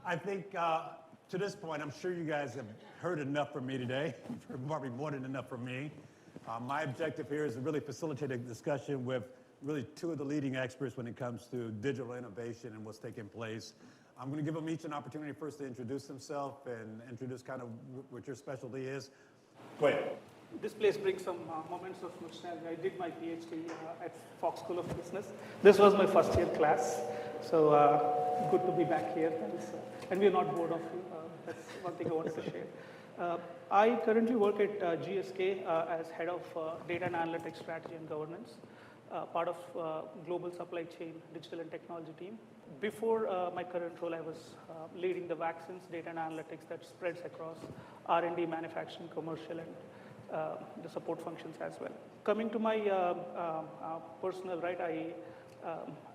I think to this point, I'm sure you guys have heard enough from me today. You've heard probably more than enough from me. My objective here is to really facilitate a discussion with really two of the leading experts when it comes to digital innovation and what's taking place. I'm going to give them each an opportunity first to introduce themselves and introduce kind of what your specialty is. Go ahead. This place brings some moments of nostalgia. I did my PhD at Fox School of Business. This was my first year class, so good to be back here. And we're not bored of you. That's one thing I wanted to share. I currently work at GSK as head of data and analytics strategy and governance, part of global supply chain digital and technology team. Before my current role, I was leading the vaccines data and analytics that spreads across R&D, manufacturing, commercial, and the support functions as well. Coming to my personal, right,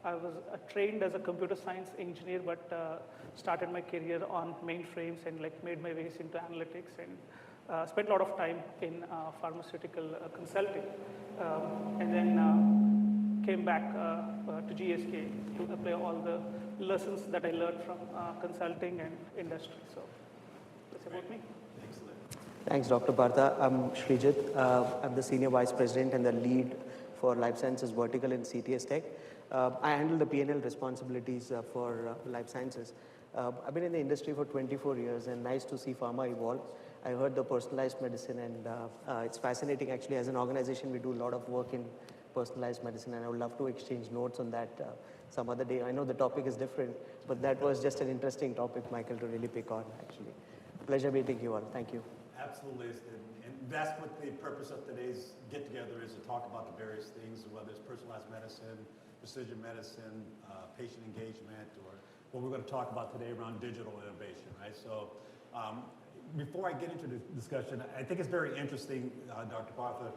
I was trained as a computer science engineer, but started my career on mainframes and made my ways into analytics and spent a lot of time in pharmaceutical consulting, and then came back to GSK to apply all the lessons that I learned from consulting and industry. So that's about me. Thanks, Dr. Partha. I'm Srijit. I'm the Senior Vice President and the lead for Life Sciences Vertical in CTS Tech. I handle the P&L responsibilities for Life Sciences. I've been in the industry for 24 years and nice to see pharma evolve. I heard the personalized medicine and it's fascinating actually. As an organization, we do a lot of work in personalized medicine and I would love to exchange notes on that some other day. I know the topic is different, but that was just an interesting topic, Michael, to really pick on actually. Pleasure meeting you all. Thank you. Absolutely, and that's what the purpose of today's get-together is, to talk about the various things, whether it's personalized medicine, precision medicine, patient engagement, or what we're going to talk about today around digital innovation, right? So before I get into the discussion, I think it's very interesting, Dr. Partha,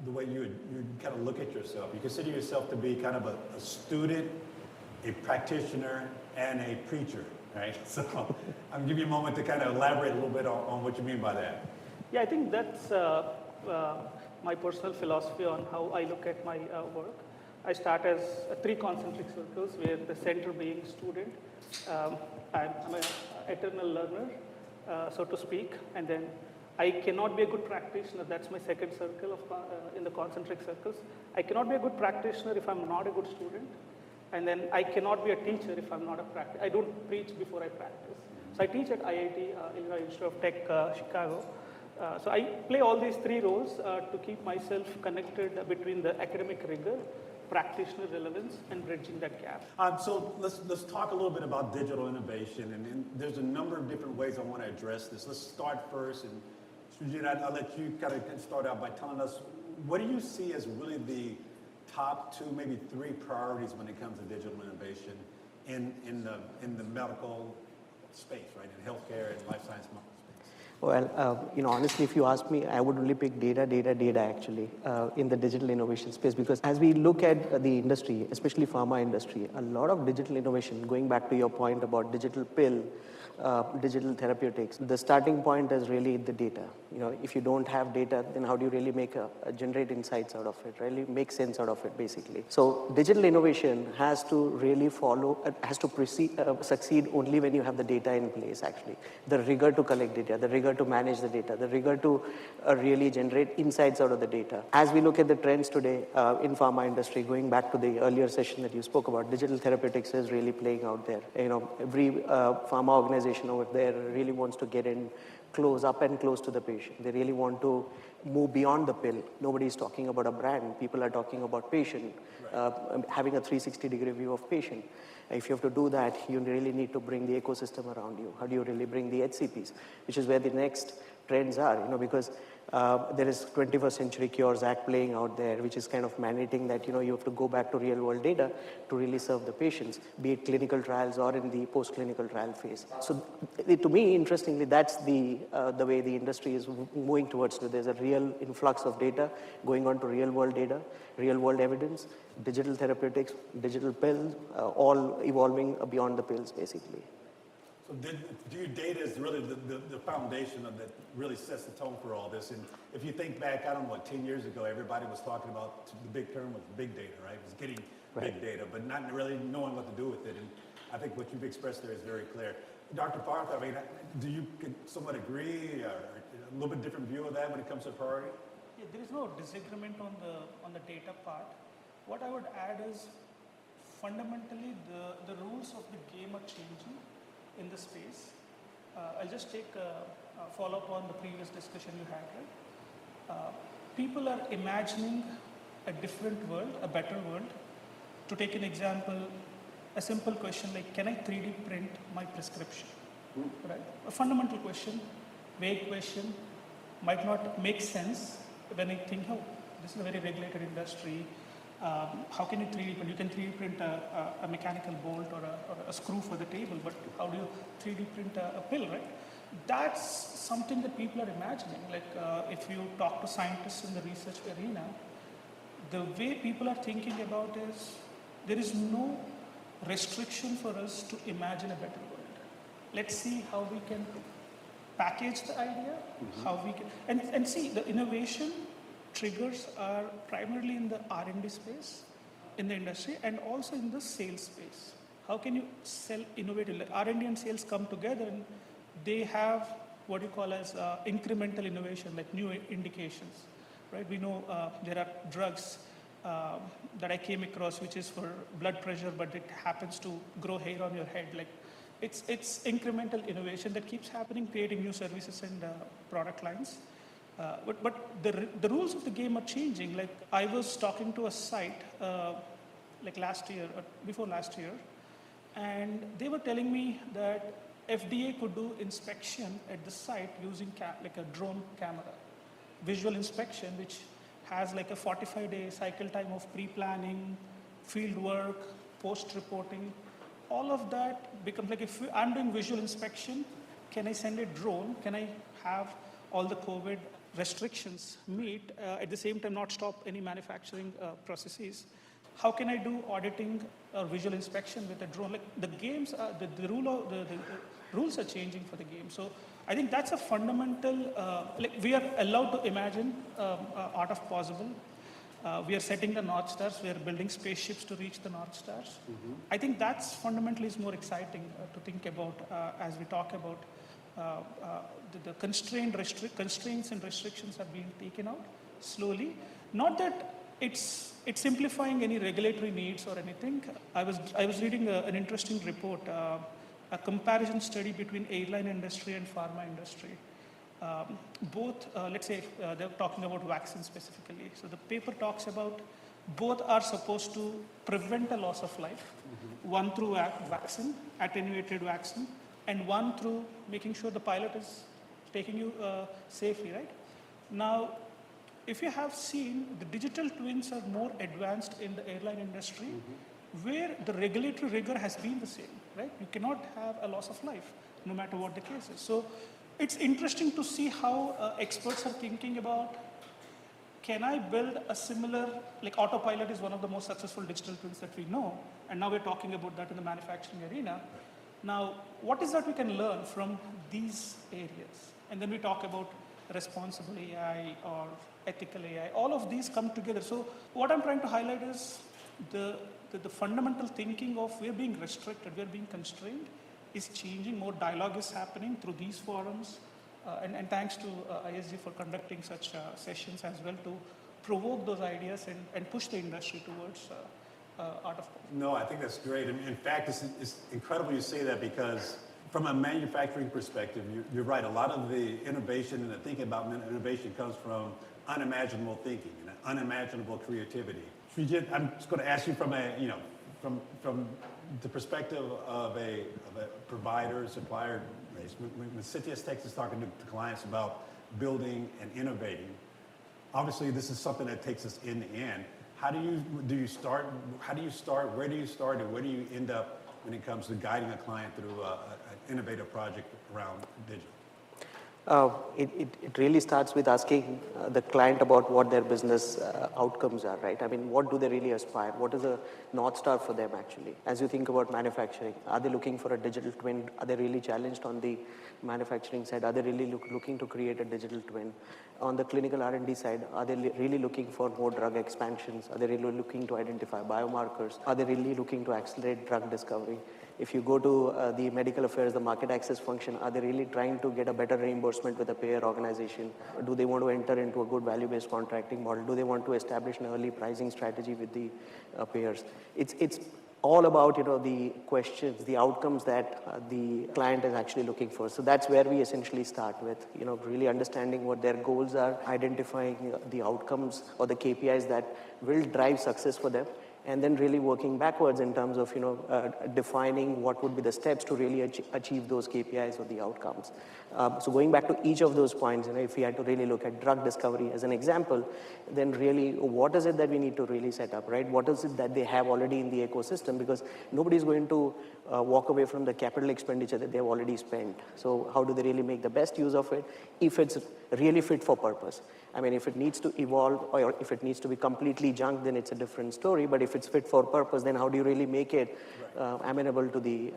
the way you kind of look at yourself. You consider yourself to be kind of a student, a practitioner, and a preacher. Right, so I'm going to give you a moment to kind of elaborate a little bit on what you mean by that. Yeah, I think that's my personal philosophy on how I look at my work. I start as 3 concentric circles, where the center being student. I'm an eternal learner, so to speak, and then I cannot be a good practitioner. That's my second circle in the concentric circles. I cannot be a good practitioner if I'm not a good student. And then I cannot be a teacher if I'm not a practitioner. I don't preach before I practice. So I teach at IIT, Illinois Institute of Tech, Chicago. So I play all these 3 roles to keep myself connected between the academic rigor, practitioner relevance, and bridging that gap. So let's talk a little bit about digital innovation. And there's a number of different ways I want to address this. Let's start first. And Srijit, I'll let you kind of start out by telling us, what do you see as really the top 2, maybe 3 priorities when it comes to digital innovation in the medical space, right? In healthcare and life science space. Well, honestly, if you ask me, I would really pick data actually in the digital innovation space, because as we look at the industry, especially pharma industry, a lot of digital innovation, going back to your point about digital pill, digital therapeutics, the starting point is really the data. If you don't have data, then how do you really generate insights out of it, really make sense out of it, basically. So digital innovation has to really succeed only when you have the data in place, actually. The rigor to collect data, the rigor to manage the data, the rigor to really generate insights out of the data. As we look at the trends today in pharma industry, going back to the earlier session that you spoke about, digital therapeutics is really playing out there. Every pharma organization over there really wants to get in up and close to the patient. They really want to move beyond the pill. Nobody's talking about a brand. People are talking about patient, having a 360-degree view of patient. If you have to do that, you really need to bring the ecosystem around you. How do you really bring the HCPs, which is where the next trends are, because there is 21st Century Cures Act playing out there, which is kind of mandating that, you have to go back to real world data to really serve the patients, be it clinical trials or in the post-clinical trial phase. So to me, interestingly, that's the way the industry is moving towards. There's a real influx of data going on to real world data, real world evidence, digital therapeutics, digital pills, all evolving beyond the pills, basically. So data is really the foundation of that really sets the tone for all this. And if you think back, I don't know, 10 years ago, everybody was talking about, the big term was big data, right? It was getting big data, but not really knowing what to do with it. And I think what you've expressed there is very clear. Dr. Parth, I mean, do you somewhat agree or a little bit different view of that when it comes to priority? Yeah, there is no disagreement on the data part. What I would add is fundamentally the rules of the game are changing in the space. I'll just take a follow-up on the previous discussion you had, right? People are imagining a different world, a better world. To take an example, a simple question like, can I 3D print my prescription? Right? A fundamental question, vague question, might not make sense when I think, oh, this is a very regulated industry. How can you 3D print? You can 3D print a mechanical bolt or a screw for the table, but how do you 3D print a pill, right? That's something that people are imagining. Like if you talk to scientists in the research arena, the way people are thinking about is there is no restriction for us to imagine a better world. Let's see how we can package the idea, how we can, and see the innovation triggers are primarily in the R&D space, in the industry, and also in the sales space. How can you sell innovative? Like R&D and sales come together and they have what you call as incremental innovation, like new indications, right? We know there are drugs that I came across which is for blood pressure, but it happens to grow hair on your head. Like it's incremental innovation that keeps happening, creating new services and product lines. But the rules of the game are changing. Like I was talking to a site like last year, or before last year, and they were telling me that FDA could do inspection at the site using like a drone camera, visual inspection, which has like a 45-day cycle time of pre-planning, field work, post-reporting. All of that becomes like if I'm doing visual inspection, can I send a drone? Can I have all the COVID restrictions meet, at the same time not stop any manufacturing processes? How can I do auditing or visual inspection with a drone? Like the games, the rules are changing for the game. So I think that's a fundamental, like we are allowed to imagine art of possible. We are setting the North Stars. We are building spaceships to reach the North Stars. I think that's fundamentally is more exciting to think about as we talk about the constraints and restrictions are being taken out slowly. Not that it's simplifying any regulatory needs or anything. I was reading an interesting report, a comparison study between airline industry and pharma industry. Both, let's say they're talking about vaccines specifically. So the paper talks about both are supposed to prevent a loss of life, one through vaccine, attenuated vaccine, and one through making sure the pilot is taking you safely, right? Now, if you have seen, the digital twins are more advanced in the airline industry, where the regulatory rigor has been the same, right? You cannot have a loss of life, no matter what the case is. So it's interesting to see how experts are thinking about, can I build a similar, like autopilot is one of the most successful digital twins that we know, and now we're talking about that in the manufacturing arena. Now, what is that we can learn from these areas? And then we talk about responsible AI or ethical AI. All of these come together. So what I'm trying to highlight is the fundamental thinking of we're being restricted, we're being constrained is changing. More dialogue is happening through these forums. And thanks to ISG for conducting such sessions as well to provoke those ideas and push the industry towards art of. No, I think that's great. In fact, it's incredible you say that because from a manufacturing perspective, you're right. A lot of the innovation and the thinking about innovation comes from unimaginable thinking and unimaginable creativity. Srijit, I'm just going to ask you from from the perspective of a provider, supplier base. When CTS Tech is talking to clients about building and innovating, obviously this is something that takes us in the end. How do you start? How do you start? Where do you start? And where do you end up when it comes to guiding a client through an innovative project around digital? It really starts with asking the client about what their business outcomes are, right? I mean, what do they really aspire? What is a North Star for them, actually? As you think about manufacturing, are they looking for a digital twin? Are they really challenged on the manufacturing side? Are they really looking to create a digital twin? On the clinical R&D side, are they really looking for more drug expansions? Are they really looking to identify biomarkers? Are they really looking to accelerate drug discovery? If you go to the medical affairs, the market access function, are they really trying to get a better reimbursement with a payer organization? Do they want to enter into a good value-based contracting model? Do they want to establish an early pricing strategy with the payers? It's all about, the questions, the outcomes that the client is actually looking for. So that's where we essentially start with, really understanding what their goals are, identifying the outcomes or the KPIs that will drive success for them, and then really working backwards in terms of, defining what would be the steps to really achieve those KPIs or the outcomes. So going back to each of those points, if we had to really look at drug discovery as an example, then really what is it that we need to really set up, right? What is it that they have already in the ecosystem? Because nobody's going to walk away from the capital expenditure that they've already spent. So how do they really make the best use of it if it's really fit for purpose? I mean, if it needs to evolve or if it needs to be completely junk, then it's a different story. But if it's fit for purpose, then how do you really make it amenable to the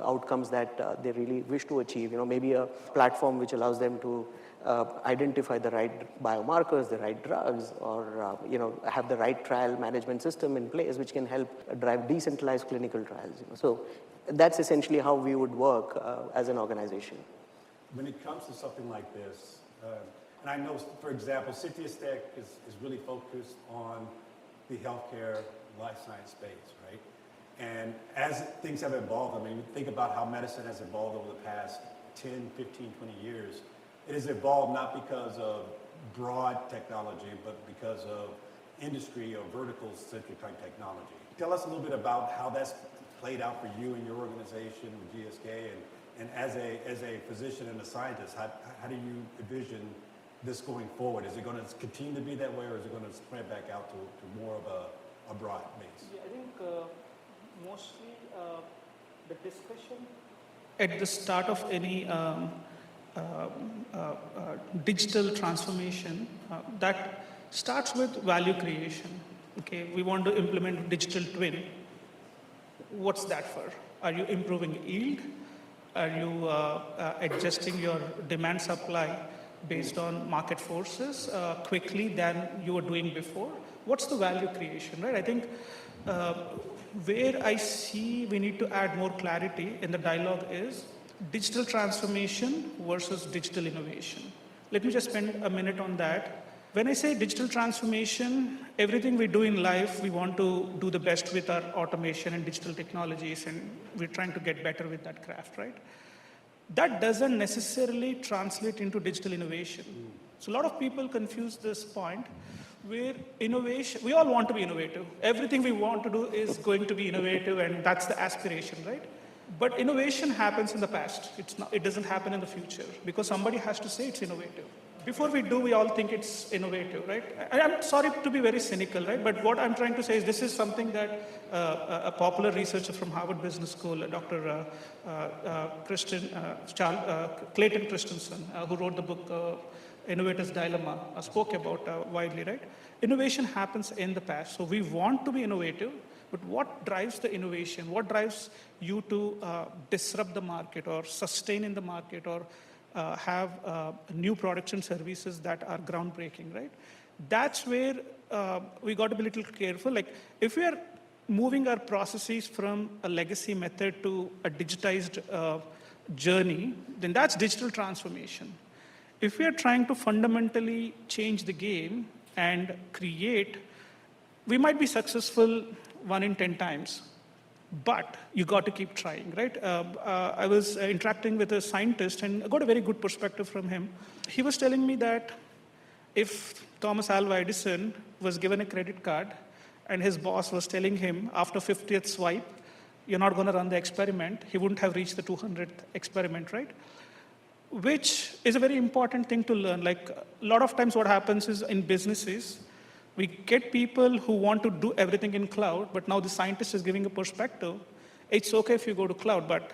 outcomes that they really wish to achieve? Maybe a platform which allows them to identify the right biomarkers, the right drugs, or have the right trial management system in place, which can help drive decentralized clinical trials. So that's essentially how we would work as an organization. When it comes to something like this, and I know, for example, CTS Tech is really focused on the healthcare life science space, right? And as things have evolved, I mean, think about how medicine has evolved over the past 10, 15, 20 years. It has evolved not because of broad technology, but because of industry or vertical-centric type technology. Tell us a little bit about how that's played out for you and your organization with GSK, and as a physician and a scientist, how do you envision this going forward? Is it going to continue to be that way, or is it going to spread back out to more of a broad base? Yeah, I think mostly the discussion at the start of any digital transformation that starts with value creation. Okay, we want to implement digital twin. What's that for? Are you improving yield? Are you adjusting your demand supply based on market forces quickly than you were doing before? What's the value creation, right? I think where I see we need to add more clarity in the dialogue is digital transformation versus digital innovation. Let me just spend a minute on that. When I say digital transformation, everything we do in life, we want to do the best with our automation and digital technologies, and we're trying to get better with that craft, right? That doesn't necessarily translate into digital innovation. So a lot of people confuse this point where innovation, we all want to be innovative. Everything we want to do is going to be innovative, and that's the aspiration, right? But innovation happens in the past. It doesn't happen in the future because somebody has to say it's innovative. Before we do, we all think it's innovative, right? I'm sorry to be very cynical, right? But what I'm trying to say is this is something that a popular researcher from Harvard Business School, Dr. Clayton Christensen, who wrote the book Innovator's Dilemma, spoke about widely, right? Innovation happens in the past. So we want to be innovative, but what drives the innovation? What drives you to disrupt the market or sustain in the market or have new products and services that are groundbreaking, right? That's where we got to be a little careful. Like if we are moving our processes from a legacy method to a digitized journey, then that's digital transformation. If we are trying to fundamentally change the game and create, we might be successful 1 in 10 times. But you got to keep trying, right? I was interacting with a scientist and I got a very good perspective from him. He was telling me that if Thomas Alva Edison was given a credit card and his boss was telling him after 50th swipe, you're not going to run the experiment, he wouldn't have reached the 200th experiment, right? Which is a very important thing to learn. Like a lot of times what happens is in businesses, we get people who want to do everything in cloud, but now the scientist is giving a perspective. It's okay if you go to cloud, but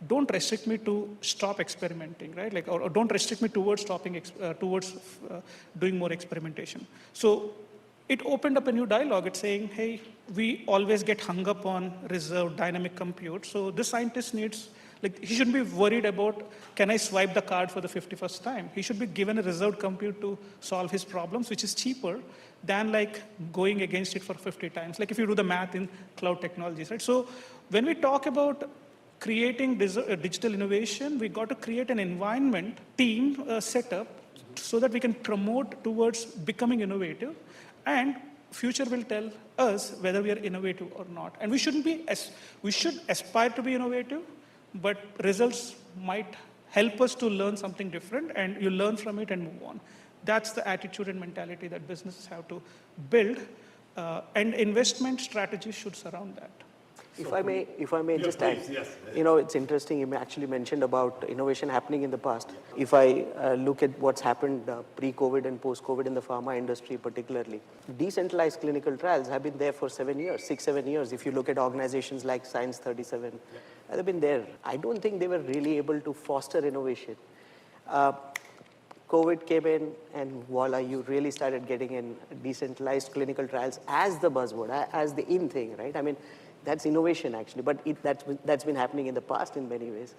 don't restrict me to stop experimenting, right? Like, or don't restrict me towards doing more experimentation. So it opened up a new dialogue. It's saying, hey, we always get hung up on reserved dynamic compute. So this scientist needs, like, he shouldn't be worried about, can I swipe the card for the 51st time? He should be given a reserved compute to solve his problems, which is cheaper than like going against it for 50 times. Like if you do the math in cloud technologies, right? So when we talk about creating digital innovation, we got to create an environment, team setup, so that we can promote towards becoming innovative, and future will tell us whether we are innovative or not. And we should aspire to be innovative, but results might help us to learn something different, and you learn from it and move on. That's the attitude and mentality that businesses have to build, and investment strategies should surround that. If I may Yeah, just please, add, yes. it's interesting, you actually mentioned about innovation happening in the past. If I look at what's happened pre-COVID and post-COVID in the pharma industry particularly, decentralized clinical trials have been there for 7 years, 6, 7 years. If you look at organizations like Science 37, they've been there. I don't think they were really able to foster innovation. COVID came in and voila, you really started getting in decentralized clinical trials as the buzzword, as the in thing, right? I mean, that's innovation actually, but that's been happening in the past in many ways.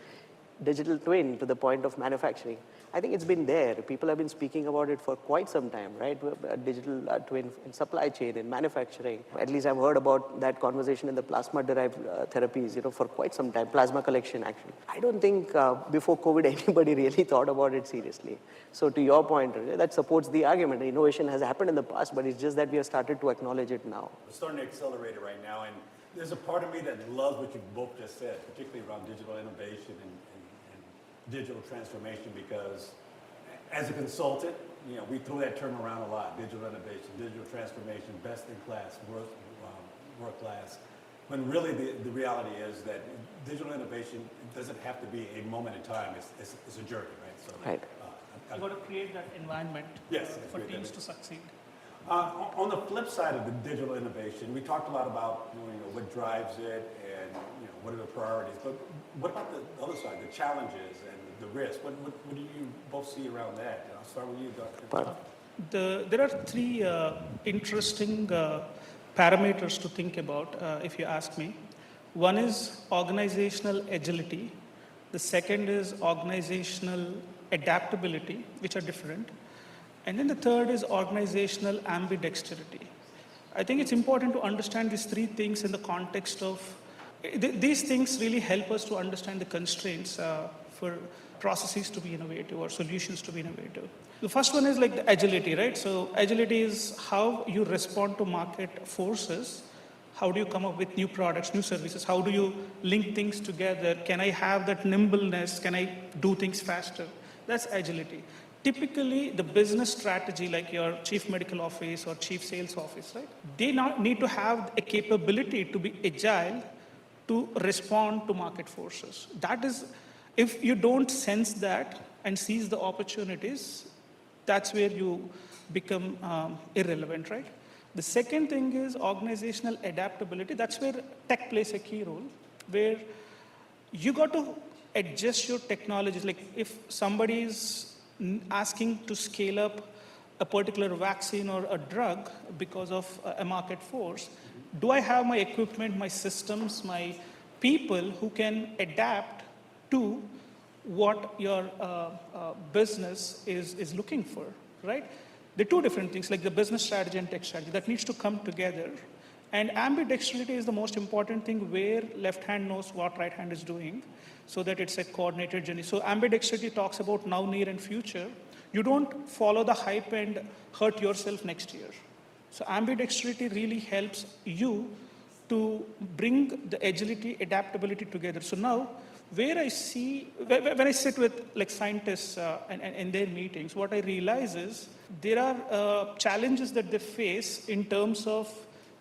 Digital twin to the point of manufacturing. I think it's been there. People have been speaking about it for quite some time, right? Digital twin in supply chain, in manufacturing. At least I've heard about that conversation in the plasma-derived therapies, for quite some time. Plasma collection, actually. I don't think before COVID anybody really thought about it seriously. So to your point, that supports the argument. Innovation has happened in the past, but it's just that we have started to acknowledge it now. We're starting to accelerate it right now, and there's a part of me that loves what you both just said, particularly around digital innovation and digital transformation, because as a consultant, we throw that term around a lot: digital innovation, digital transformation, best in class, world class. When really the reality is that digital innovation doesn't have to be a moment in time; it's a journey, right? So, right. You've got to create that environment for teams to succeed. On the flip side of the digital innovation, we talked a lot about what drives it and what are the priorities. But what about the other side, the challenges and the risks? What do you both see around that? I'll start with you, Dr. There are three interesting parameters to think about, if you ask me. One is organizational agility. The second is organizational adaptability, which are different. And then the third is organizational ambidexterity. I think it's important to understand these three things in the context of, these things really help us to understand the constraints for processes to be innovative or solutions to be innovative. The first one is like the agility, right? So agility is how you respond to market forces. How do you come up with new products, new services? How do you link things together? Can I have that nimbleness? Can I do things faster? That's agility. Typically, the business strategy, like your chief medical office or chief sales office, right? They now need to have a capability to be agile to respond to market forces. That is, if you don't sense that and seize the opportunities, that's where you become irrelevant, right? The second thing is organizational adaptability. That's where tech plays a key role, where you got to adjust your technologies. Like if somebody is asking to scale up a particular vaccine or a drug because of a market force, do I have my equipment, my systems, my people who can adapt to what your business is looking for, right? They're two different things, like the business strategy and tech strategy, that needs to come together. And ambidexterity is the most important thing, where left hand knows what right hand is doing, so that it's a coordinated journey. So ambidexterity talks about now, near, and future. You don't follow the hype and hurt yourself next year. So ambidexterity really helps you to bring the agility, adaptability together. So now, where I see, when I sit with like scientists and in their meetings, what I realize is there are challenges that they face in terms of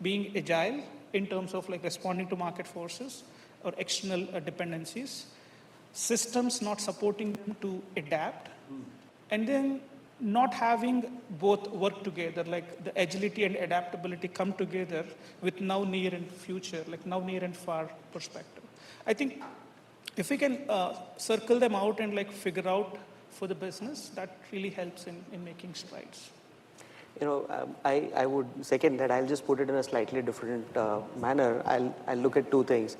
being agile, in terms of like responding to market forces or external dependencies, systems not supporting them to adapt, and then not having both work together, like the agility and adaptability come together with now, near, and future, like now, near, and far perspective. I think if we can circle them out and like figure out for the business, that really helps in making strides. I would second that. I'll just put it in a slightly different manner. I'll look at two things.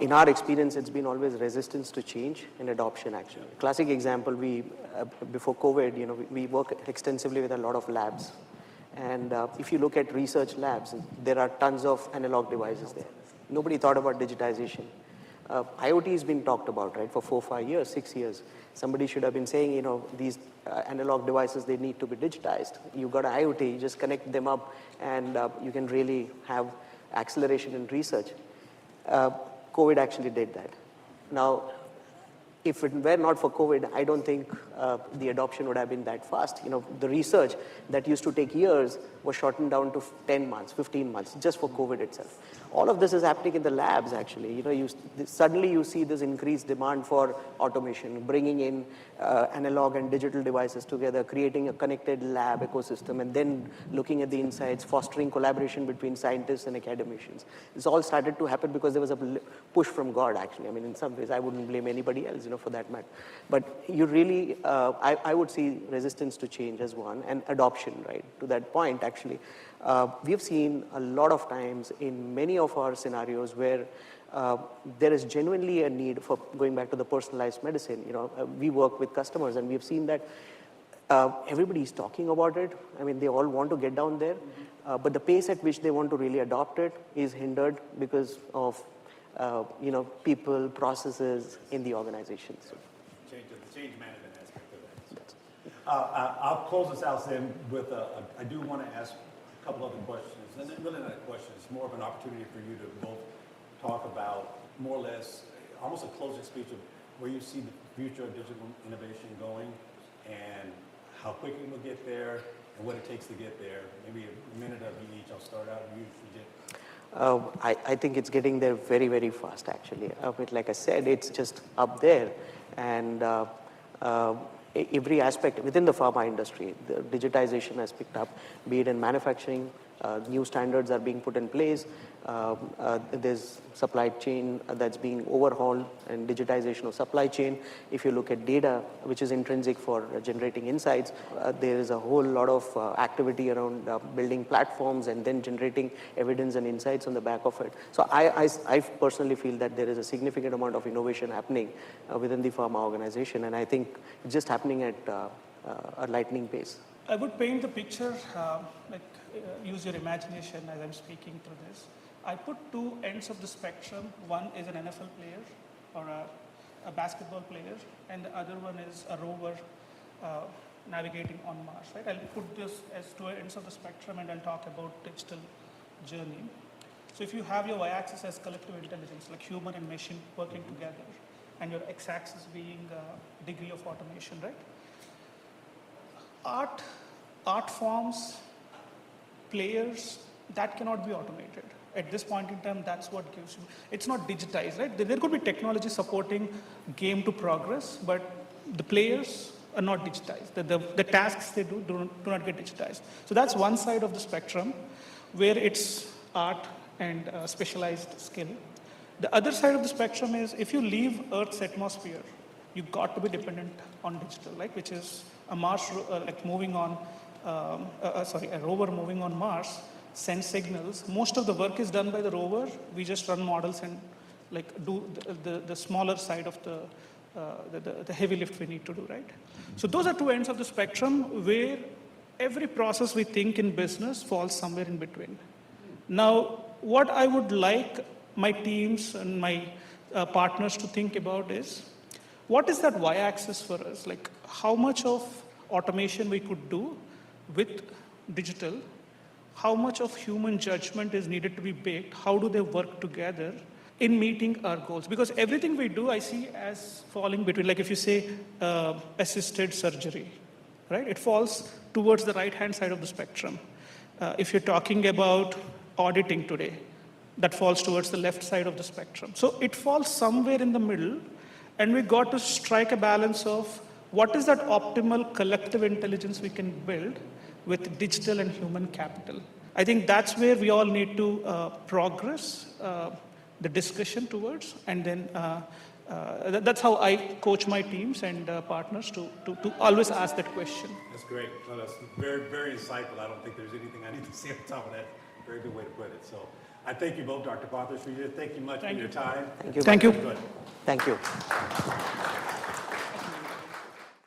In our experience, it's been always resistance to change and adoption, actually. Classic example, before COVID, we work extensively with a lot of labs. And if you look at research labs, there are tons of analog devices there. Nobody thought about digitization. IoT has been talked about, right, for 4, 5 years, 6 years. Somebody should have been saying, you know, these analog devices, they need to be digitized. You've got an IoT, you just connect them up, and you can really have acceleration in research. COVID actually did that. Now, if it were not for COVID, I don't think the adoption would have been that fast. You know, the research that used to take years was shortened down to 10 months, 15 months, just for COVID itself. All of this is happening in the labs, actually. You know, suddenly you see this increased demand for automation, bringing in analog and digital devices together, creating a connected lab ecosystem, and then looking at the insights, fostering collaboration between scientists and academicians. This all started to happen because there was a push from God, actually. I mean, in some ways, I wouldn't blame anybody else, you know, for that matter. But you really, I would see resistance to change as one, and adoption, right? To that point, actually, we've seen a lot of times in many of our scenarios where there is genuinely a need for going back to the personalized medicine. You know, we work with customers, and we've seen that everybody's talking about it. I mean, they all want to get down there, but the pace at which they want to really adopt it is hindered because of you know, people, processes in the organization. So. The change management aspect of that. I'll close this out then with I do want to ask a couple other questions, and really not a question, it's more of an opportunity for you to both talk about more or less almost a closing speech of where you see the future of digital innovation going and how quickly we'll get there and what it takes to get there. Maybe a minute of you each. I'll start out with you, Sujit. I think it's getting there very, very fast, actually. But like I said, it's just up there. And every aspect within the pharma industry, the digitization has picked up, be it in manufacturing, new standards are being put in place. There's supply chain that's being overhauled and digitization of supply chain. If you look at data, which is intrinsic for generating insights, there is a whole lot of activity around building platforms and then generating evidence and insights on the back of it. So I personally feel that there is a significant amount of innovation happening within the pharma organization, and I think it's just happening at a lightning pace. I would paint the picture, use your imagination as I'm speaking through this. I put two ends of the spectrum. One is an NFL player or a basketball player, and the other one is a rover navigating on Mars. Right? I'll put this as two ends of the spectrum, and I'll talk about digital journey. So if you have your y-axis as collective intelligence, like human and machine working together, and your x-axis being degree of automation, right? Art forms, players, that cannot be automated. At this point in time, that's what gives you, it's not digitized, right? There could be technology supporting game to progress, but the players are not digitized. The tasks they do not get digitized. So that's one side of the spectrum where it's art and specialized skill. The other side of the spectrum is if you leave Earth's atmosphere, you've got to be dependent on digital, right? Which is a Mars, moving on, a rover moving on Mars, sends signals. Most of the work is done by the rover. We just run models and do the smaller side of the heavy lift we need to do, right? So those are two ends of the spectrum where every process we think in business falls somewhere in between. Now, what I would like my teams and my partners to think about is, what is that y-axis for us? Like how much of automation we could do with digital, how much of human judgment is needed to be baked, how do they work together in meeting our goals? Because everything we do, I see as falling between, like if you say assisted surgery, right? It falls towards the right-hand side of the spectrum. If you're talking about auditing today, that falls towards the left side of the spectrum. So it falls somewhere in the middle, and we got to strike a balance of what is that optimal collective intelligence we can build with digital and human capital. I think that's where we all need to progress the discussion towards, and then that's how I coach my teams and partners to always ask that question. That's great. No, that's very, very insightful. I don't think there's anything I need to say on top of that. Very good way to put it. So I thank you both, Dr. Partha, Sujit. Thank you much for your time. Thank you. Thank you. Thank you.